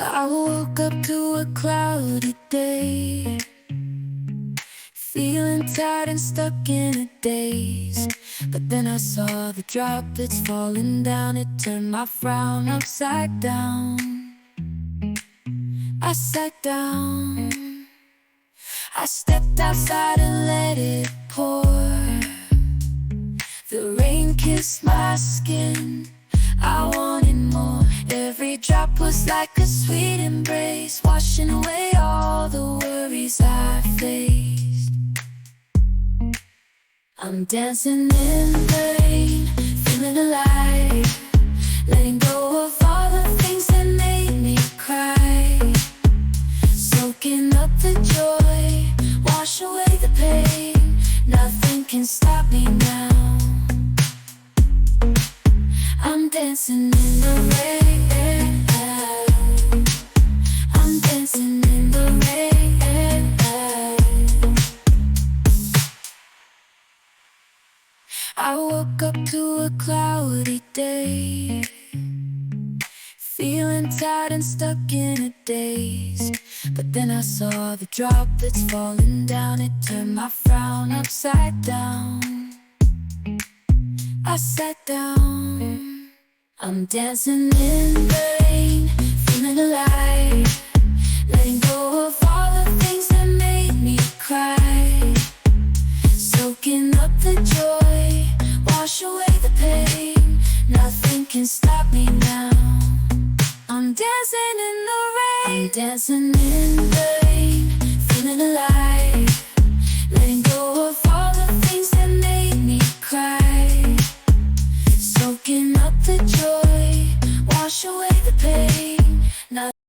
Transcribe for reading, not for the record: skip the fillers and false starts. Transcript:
I woke up to a cloudy day, feeling tired and stuck in a daze. But then I saw the droplets falling down. It turned my frown upside down. I sat down, I stepped outside and let it pour. The rain kissed my skin, I wanted more. Every drop was like a sweet embrace, washing away all the worries I faced. I'm dancing in the rain, feeling alive, letting go of all the things that made me cry. Soaking up the joy, wash away the pain. Nothing can stop me now. I'm dancing in the rain, I'm dancing in the rain. I woke up to a cloudy day, feeling tired and stuck in a daze. But then I saw the droplets falling down. It turned my frown upside down. I sat down, I'm dancing in the rain, feeling alive, letting go of all the things that made me cry. Soaking up the joy, wash away the pain. Nothing can stop me now. I'm dancing in the rain, I'm dancing in the rain, feeling alive.